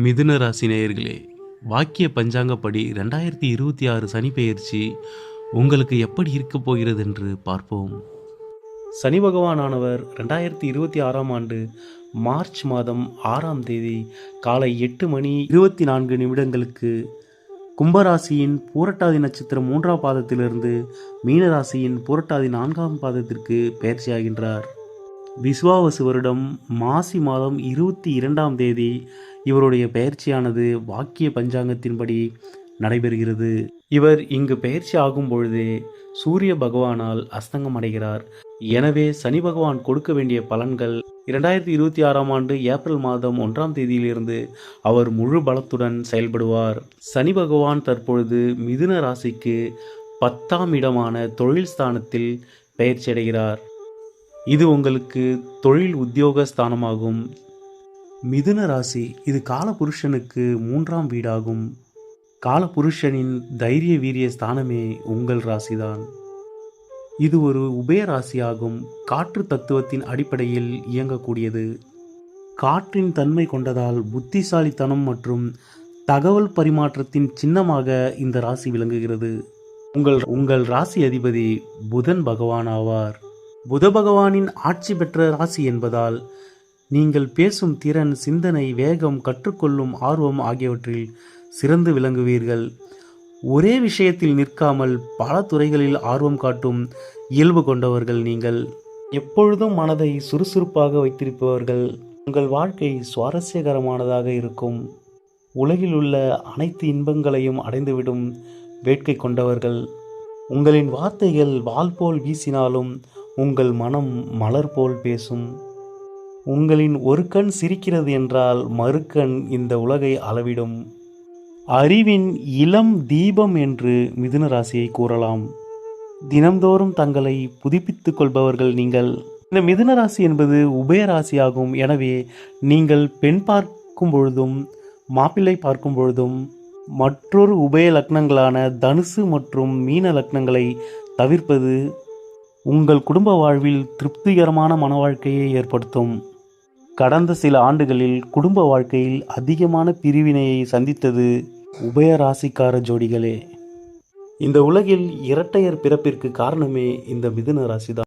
மிதுன ராசி நேயர்களே, வாக்கிய பஞ்சாங்கப்படி 2026 சனி பெயர்ச்சி உங்களுக்கு எப்படி இருக்கப் போகிறது என்று பார்ப்போம். சனி பகவானானவர் 2026ஆம் ஆண்டு மார்ச் மாதம் 6ஆம் தேதி காலை 8:24 கும்பராசியின் பூரட்டாதி நட்சத்திரம் 3ஆம் பாதத்திலிருந்து மீனராசியின் பூரட்டாதி 4ஆம் பாதத்திற்கு பெயர்ச்சியாகின்றார். விசுவாவசு வருடம் மாசி மாதம் 22ஆம் தேதி இவருடைய பெயர்ச்சியானது வாக்கிய பஞ்சாங்கத்தின்படி நடைபெறுகிறது. இவர் இங்கு பெயர்ச்சி ஆகும் பொழுதே சூரிய பகவானால் அஸ்தங்கம் அடைகிறார். எனவே சனி பகவான் கொடுக்க வேண்டிய பலன்கள் 2026ஆம் ஆண்டு ஏப்ரல் மாதம் 1ஆம் தேதியிலிருந்து அவர் முழு பலத்துடன் செயல்படுவார். சனி பகவான் தற்பொழுது மிதுன ராசிக்கு 10ஆம் இடமான தொழில் ஸ்தானத்தில் பெயர்ச்சி அடைகிறார். இது உங்களுக்கு தொழில் உத்தியோக ஸ்தானமாகும். மிதுன ராசி இது காலபுருஷனுக்கு 3ஆம் வீடாகும். காலபுருஷனின் தைரிய வீரிய ஸ்தானமே உங்கள் ராசிதான். இது ஒரு உபய ராசியாகும். காற்று தத்துவத்தின் அடிப்படையில் இயங்கக்கூடியது. காற்றின் தன்மை கொண்டதால் புத்திசாலித்தனம் மற்றும் தகவல் பரிமாற்றத்தின் சின்னமாக இந்த ராசி விளங்குகிறது. உங்கள் ராசி அதிபதி புதன் பகவான் ஆவார். புத பகவானின் ஆட்சி பெற்ற ராசி என்பதால் நீங்கள் பேசும் திறன், சிந்தனை, வேகம், கற்றுக்கொள்ளும் ஆர்வம் ஆகியவற்றில் சிறந்து விளங்குவீர்கள். ஒரே விஷயத்தில் நிற்காமல் பல துறைகளில் ஆர்வம் காட்டும் இயல்பு கொண்டவர்கள் நீங்கள். எப்பொழுதும் மனதை சுறுசுறுப்பாக வைத்திருப்பவர்கள். உங்கள் வாழ்க்கை சுவாரஸ்யகரமானதாக இருக்கும். உலகில் உள்ள அனைத்து இன்பங்களையும் அடைந்துவிடும் வேட்கை கொண்டவர்கள். உங்களின் வார்த்தைகள் வாள் போல் வீசினாலும் உங்கள் மனம் மலர் போல் பேசும். உங்களின் ஒரு கண் சிரிக்கிறது என்றால் மறுக்கண் இந்த உலகை அளவிடும். அறிவின் இளம் தீபம் என்று மிதுன ராசியை கூறலாம். தினம்தோறும் தங்களை புதுப்பித்துக் கொள்பவர்கள் நீங்கள். இந்த மிதுன ராசி என்பது உபய ராசியாகும். எனவே நீங்கள் பெண் பார்க்கும் பொழுதும் மாப்பிள்ளை பார்க்கும் பொழுதும் மற்றொரு உபய லக்னங்களான தனுசு மற்றும் மீன லக்னங்களை தவிர்ப்பது உங்கள் குடும்ப வாழ்வில் திருப்திகரமான மன வாழ்க்கையை ஏற்படுத்தும். கடந்த சில ஆண்டுகளில் குடும்ப வாழ்க்கையில் அதிகமான பிரிவினையை சந்தித்தது உபய ராசிக்கார ஜோடிகளே. இந்த உலகில் இரட்டையர் பிறப்பிற்கு காரணமே இந்த மிதுன ராசிதான்.